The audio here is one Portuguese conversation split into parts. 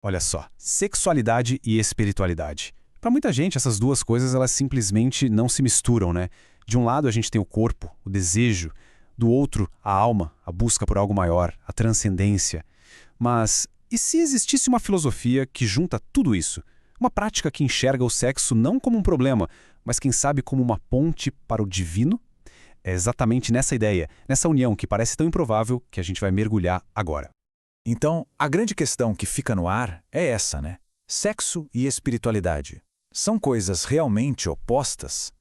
Olha só, sexualidade e espiritualidade. Para muita gente, essas duas coisas elas simplesmente não se misturam, né? De um lado a gente tem o corpo, o desejo, do outro a alma, a busca por algo maior, a transcendência. Mas e se existisse uma filosofia que junta tudo isso? Uma prática que enxerga o sexo não como um problema, mas quem sabe como uma ponte para o divino? É exatamente nessa ideia, nessa união que parece tão improvável que a gente vai mergulhar agora. Então, a grande questão que fica no ar é essa, né? Sexo e espiritualidade. São coisas realmente opostas?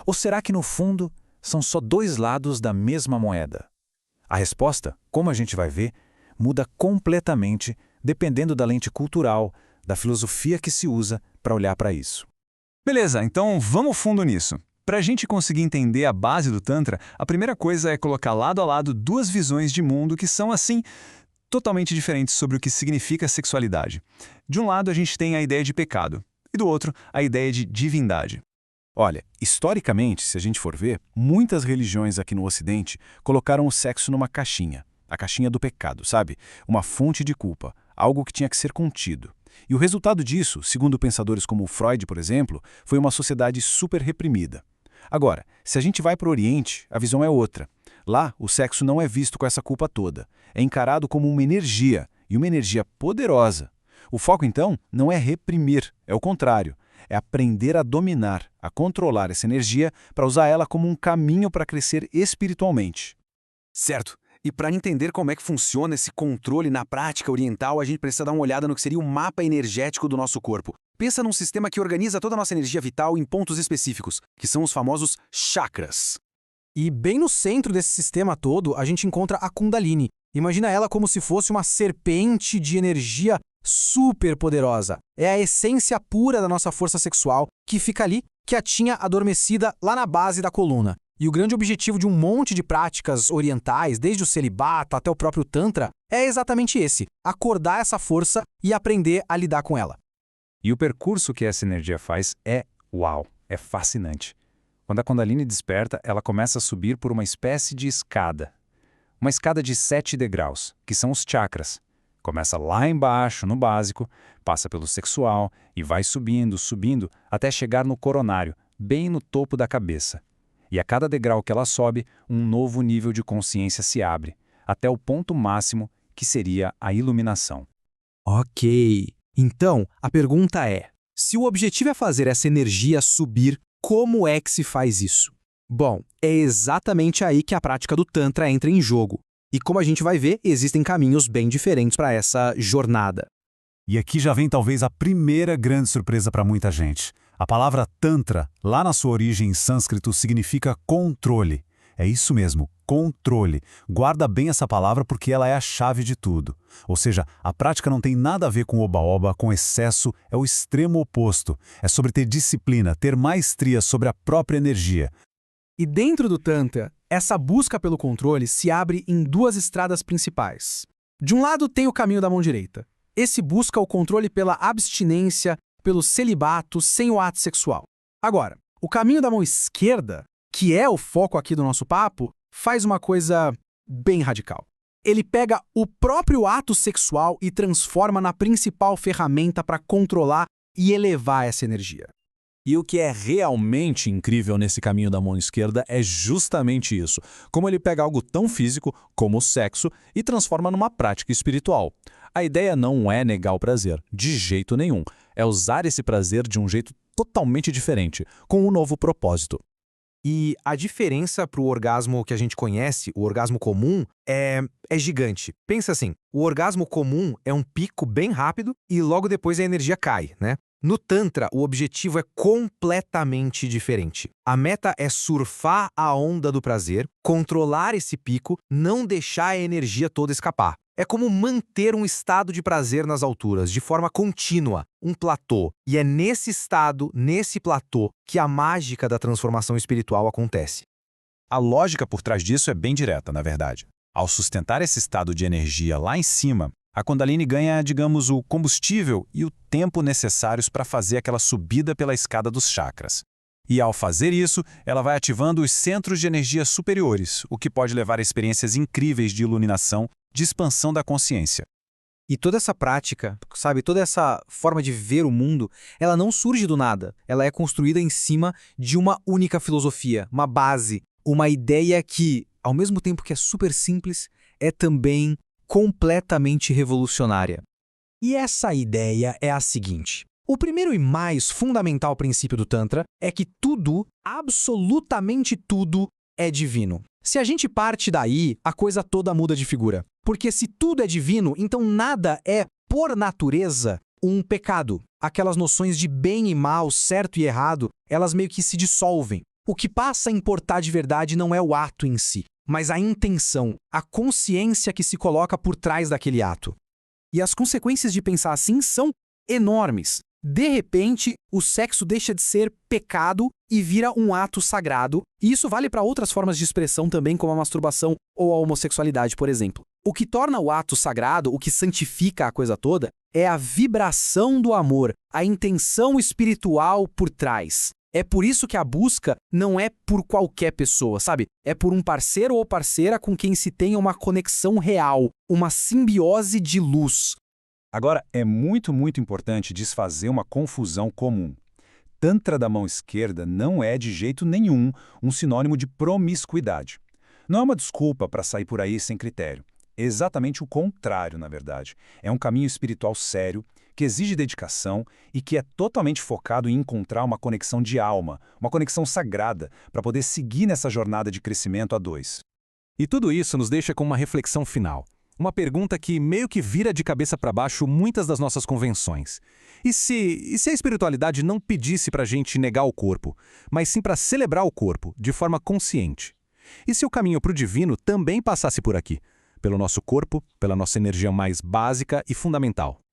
Ou será que, no fundo, são só dois lados da mesma moeda? A resposta, como a gente vai ver, muda completamente dependendo da lente cultural, da filosofia que se usa para olhar para isso. Beleza, então vamos fundo nisso. Para a gente conseguir entender a base do Tantra, a primeira coisa é colocar lado a lado duas visões de mundo que são, assim, totalmente diferentes sobre o que significa sexualidade. De um lado, a gente tem a ideia de pecado, e do outro, a ideia de divindade. Olha, historicamente, se a gente for ver, muitas religiões aqui no Ocidente colocaram o sexo numa caixinha. A caixinha do pecado, sabe? Uma fonte de culpa, algo que tinha que ser contido. E o resultado disso, segundo pensadores como Freud, por exemplo, foi uma sociedade super reprimida. Agora, se a gente vai para o Oriente, a visão é outra. Lá, o sexo não é visto com essa culpa toda. É encarado como uma energia, e uma energia poderosa. O foco, então, não é reprimir, é o contrário. É aprender a dominar, a controlar essa energia para usar ela como um caminho para crescer espiritualmente. Certo. E para entender como é que funciona esse controle na prática oriental, a gente precisa dar uma olhada no que seria o mapa energético do nosso corpo. Pensa num sistema que organiza toda a nossa energia vital em pontos específicos, que são os famosos chakras. E bem no centro desse sistema todo, a gente encontra a Kundalini. Imagina ela como se fosse uma serpente de energia super poderosa. É a essência pura da nossa força sexual que fica ali, quietinha, adormecida lá na base da coluna. E o grande objetivo de um monte de práticas orientais, desde o celibato até o próprio Tantra, é exatamente esse: acordar essa força e aprender a lidar com ela. E o percurso que essa energia faz é fascinante. Quando a Kundalini desperta, ela começa a subir por uma espécie de escada. Uma escada de 7 degraus, que são os chakras. Começa lá embaixo, no básico, passa pelo sexual e vai subindo, subindo, até chegar no coronário, bem no topo da cabeça. E a cada degrau que ela sobe, um novo nível de consciência se abre, até o ponto máximo, que seria a iluminação. Ok. Então, a pergunta é: se o objetivo é fazer essa energia subir, como é que se faz isso? Bom, é exatamente aí que a prática do Tantra entra em jogo. E como a gente vai ver, existem caminhos bem diferentes para essa jornada. E aqui já vem talvez a primeira grande surpresa para muita gente. A palavra Tantra, lá na sua origem em sânscrito, significa controle. É isso mesmo, controle. Guarda bem essa palavra porque ela é a chave de tudo. Ou seja, a prática não tem nada a ver com oba-oba, com excesso, é o extremo oposto. É sobre ter disciplina, ter maestria sobre a própria energia. E dentro do Tantra, essa busca pelo controle se abre em duas estradas principais. De um lado tem o caminho da mão direita. Esse busca o controle pela abstinência, pelo celibato, sem o ato sexual. Agora, o caminho da mão esquerda, que é o foco aqui do nosso papo, faz uma coisa bem radical. Ele pega o próprio ato sexual e transforma na principal ferramenta para controlar e elevar essa energia. E o que é realmente incrível nesse caminho da mão esquerda é justamente isso. Como ele pega algo tão físico como o sexo e transforma numa prática espiritual. A ideia não é negar o prazer, de jeito nenhum. É usar esse prazer de um jeito totalmente diferente, com um novo propósito. E a diferença para o orgasmo que a gente conhece, o orgasmo comum, é gigante. Pensa assim, o orgasmo comum é um pico bem rápido e logo depois a energia cai, né? No Tantra, o objetivo é completamente diferente. A meta é surfar a onda do prazer, controlar esse pico, não deixar a energia toda escapar. É como manter um estado de prazer nas alturas, de forma contínua, um platô. E é nesse estado, nesse platô, que a mágica da transformação espiritual acontece. A lógica por trás disso é bem direta, na verdade. Ao sustentar esse estado de energia lá em cima, a Kundalini ganha, digamos, o combustível e o tempo necessários para fazer aquela subida pela escada dos chakras. E ao fazer isso, ela vai ativando os centros de energia superiores, o que pode levar a experiências incríveis de iluminação, de expansão da consciência. E toda essa prática, sabe, toda essa forma de ver o mundo, ela não surge do nada. Ela é construída em cima de uma única filosofia, uma base, uma ideia que, ao mesmo tempo que é super simples, é também completamente revolucionária. E essa ideia é a seguinte: o primeiro e mais fundamental princípio do Tantra é que tudo, absolutamente tudo, é divino. Se a gente parte daí, a coisa toda muda de figura. Porque se tudo é divino, então nada é, por natureza, um pecado. Aquelas noções de bem e mal, certo e errado, elas meio que se dissolvem. O que passa a importar de verdade não é o ato em si, mas a intenção, a consciência que se coloca por trás daquele ato. E as consequências de pensar assim são enormes. De repente, o sexo deixa de ser pecado e vira um ato sagrado, e isso vale para outras formas de expressão também, como a masturbação ou a homossexualidade, por exemplo. O que torna o ato sagrado, o que santifica a coisa toda, é a vibração do amor, a intenção espiritual por trás. É por isso que a busca não é por qualquer pessoa, sabe? É por um parceiro ou parceira com quem se tenha uma conexão real, uma simbiose de luz. Agora, é muito importante desfazer uma confusão comum. Tantra da mão esquerda não é de jeito nenhum um sinônimo de promiscuidade. Não é uma desculpa para sair por aí sem critério. Exatamente o contrário, na verdade. É um caminho espiritual sério, que exige dedicação e que é totalmente focado em encontrar uma conexão de alma, uma conexão sagrada, para poder seguir nessa jornada de crescimento a dois. E tudo isso nos deixa com uma reflexão final. Uma pergunta que meio que vira de cabeça para baixo muitas das nossas convenções. E se a espiritualidade não pedisse para a gente negar o corpo, mas sim para celebrar o corpo, de forma consciente? E se o caminho para o divino também passasse por aqui? Pelo nosso corpo, pela nossa energia mais básica e fundamental?